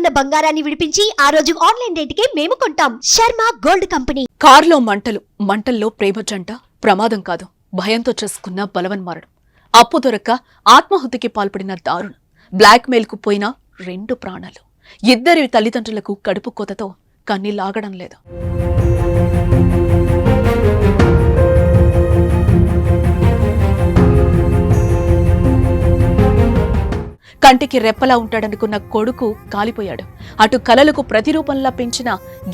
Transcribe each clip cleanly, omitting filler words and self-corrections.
ఉన్న బంగారాన్ని విడిపించి ఆ రోజు ఆన్లైన్ రేటుకే మేము కొంటాం. Sharma gold company. కార్లో మంటల్లో ప్రేమ జంట ప్రమాదం కాదు, భయంతో చేసుకున్న బలవన్మారడం. అప్పు దొరక్క ఆత్మహత్యకి పాల్పడిన దారుణం. బ్లాక్ మెయిల్కు పోయిన 2 ప్రాణాలు. ఇద్దరి తల్లిదండ్రులకు కడుపు కోతతో కన్నీళ్లాగడం లేదు. కంటికి రెప్పలా ఉంటాడనుకున్న కొడుకు కాలిపోయాడు. అటు కలలకు ప్రతిరూపంలా పెంచిన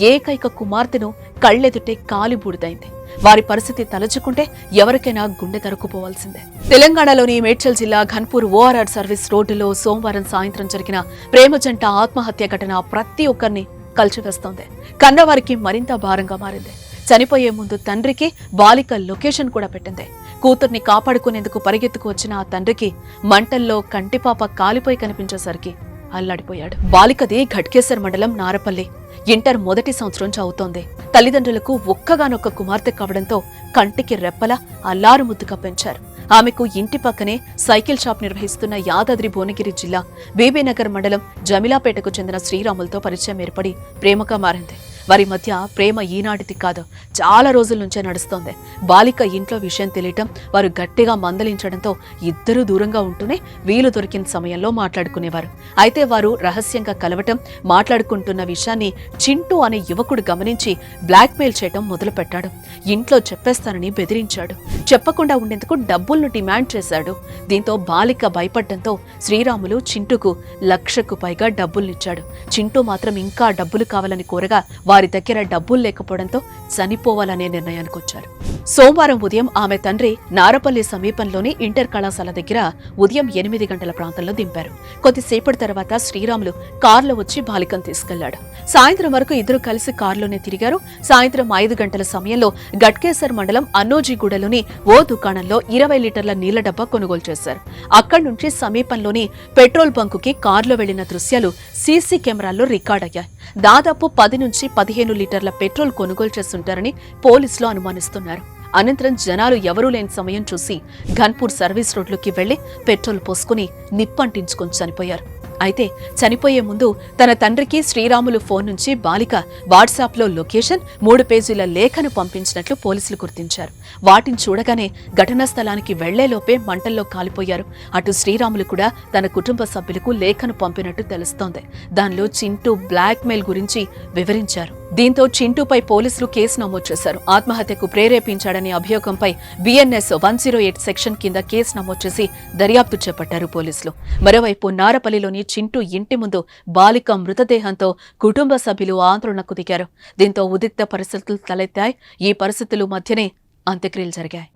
ఏకైక కుమార్తెను కళ్లెదుటే కాలిబూడిదైంది. వారి పరిస్థితి తలచుకుంటే ఎవరికైనా గుండె తరుక్కుపోవాల్సిందే. తెలంగాణలోని మేడ్చల్ జిల్లా ఘన్పూర్ ఓఆర్ఆర్ సర్వీస్ రోడ్డులో సోమవారం సాయంత్రం జరిగిన ప్రేమ జంట ఆత్మహత్య ఘటన ప్రతి ఒక్కరిని కలిచివేస్తోంది. కన్నవారికి మరింత భారంగా మారింది. చనిపోయే ముందు తండ్రికి బాలిక లొకేషన్ కూడా పెట్టింది. కూతుర్ని కాపాడుకునేందుకు పరిగెత్తుకు వచ్చిన ఆ తండ్రికి మంటల్లో కంటిపాప కాలిపోయి కనిపించేసరికి అల్లాడిపోయాడు. బాలికది ఘట్కేసర్ మండలం నారపల్లి. ఇంటర్ మొదటి సంవత్సరం చదువుతోంది. తల్లిదండ్రులకు ఒక్కగానొక్క కుమార్తె కావడంతో కంటికి రెప్పల అల్లారు ముద్దుగా పెంచారు. ఆమెకు ఇంటి పక్కనే సైకిల్ షాప్ నిర్వహిస్తున్న యాదాద్రి భువనగిరి జిల్లా బీబీనగర్ మండలం జమిలాపేటకు చెందిన శ్రీరాములతో పరిచయం ఏర్పడి ప్రేమగా మారింది. వారి మధ్య ప్రేమ ఈనాటిది కాదు, చాలా రోజుల నుంచే నడుస్తోంది. బాలిక ఇంట్లో విషయం తెలియటం, వారు గట్టిగా మందలించడంతో ఇద్దరూ దూరంగా ఉంటూనే వీలు దొరికిన సమయంలో మాట్లాడుకునేవారు. అయితే వారు రహస్యంగా కలవటం, మాట్లాడుకుంటున్న విషయాన్ని చింటూ అనే యువకుడు గమనించి బ్లాక్మెయిల్ చేయటం మొదలుపెట్టాడు. ఇంట్లో చెప్పేస్తానని బెదిరించాడు. చెప్పకుండా ఉండేందుకు డబ్బులను డిమాండ్ చేశాడు. దీంతో బాలిక భయపడ్డంతో శ్రీరాములు చింటూకు 1,00,000కు పైగా డబ్బుల్నిచ్చాడు. చింటూ మాత్రం ఇంకా డబ్బులు కావాలని కోరగా వారి దగ్గర డబ్బులు లేకపోవడంతో చనిపోవాలనే నిర్ణయానికి వచ్చారు. సోమవారం ఉదయం ఆమె తండ్రి నారపల్లి సమీపంలోని ఇంటర్ కళాశాల దగ్గర ఉదయం 8 గంటల ప్రాంతంలో దింపారు. కొద్దిసేపటి తర్వాత శ్రీరాములు కారులో వచ్చి బాలికను తీసుకెళ్లాడు. సాయంత్రం వరకు ఇద్దరు కలిసి కారులోనే తిరిగారు. సాయంత్రం 5 గంటల సమయంలో ఘట్కేసర్ మండలం అన్నోజీగూడలోని ఓ దుకాణంలో 20 లీటర్ల నీళ్ల డబ్బా కొనుగోలు చేశారు. అక్కడి నుంచి సమీపంలోని పెట్రోల్ బంకుకి కారులో వెళ్లిన దృశ్యాలు సీసీ కెమెరాల్లో రికార్డయ్యాయి. దాదాపు 10 నుంచి 15 లీటర్ల పెట్రోల్ కొనుగోలు చేస్తుంటారని పోలీసులు అనుమానిస్తున్నారు. అనంతరం జనాలు ఎవరూ లేని సమయం చూసి ఘన్పూర్ సర్వీస్ రోడ్లోకి వెళ్లి పెట్రోల్ పోసుకుని నిప్పంటించుకొని చనిపోయారు. అయితే చనిపోయే ముందు తన తండ్రికి శ్రీరాములు ఫోన్ నుంచి బాలిక వాట్సాప్లో లొకేషన్, 3 పేజీల లేఖను పంపించినట్లు పోలీసులు గుర్తించారు. వాటిని చూడగానే ఘటనా స్థలానికి వెళ్లేలోపే మంటల్లో కాలిపోయారు. అటు శ్రీరాములు కూడా తన కుటుంబ సభ్యులకు లేఖను పంపినట్టు తెలుస్తోంది. దానిలో చింటూ బ్లాక్మెయిల్ గురించి వివరించారు. దీంతో చింటూపై పోలీసులు కేసు నమోదు చేశారు. ఆత్మహత్యకు ప్రేరేపించాడనే అభియోగంపై BNS 108 సెక్షన్ కింద కేసు నమోదు చేసి దర్యాప్తు చేపట్టారు పోలీసులు. మరోవైపు నారపల్లిలోని చింటూ ఇంటి ముందు బాలిక మృతదేహంతో కుటుంబ సభ్యులు ఆందోళనకు దిగారు. దీంతో ఉద్రిక్త పరిస్థితులు తలెత్తాయి. ఈ పరిస్థితుల మధ్యనే అంత్యక్రియలు జరిగాయి.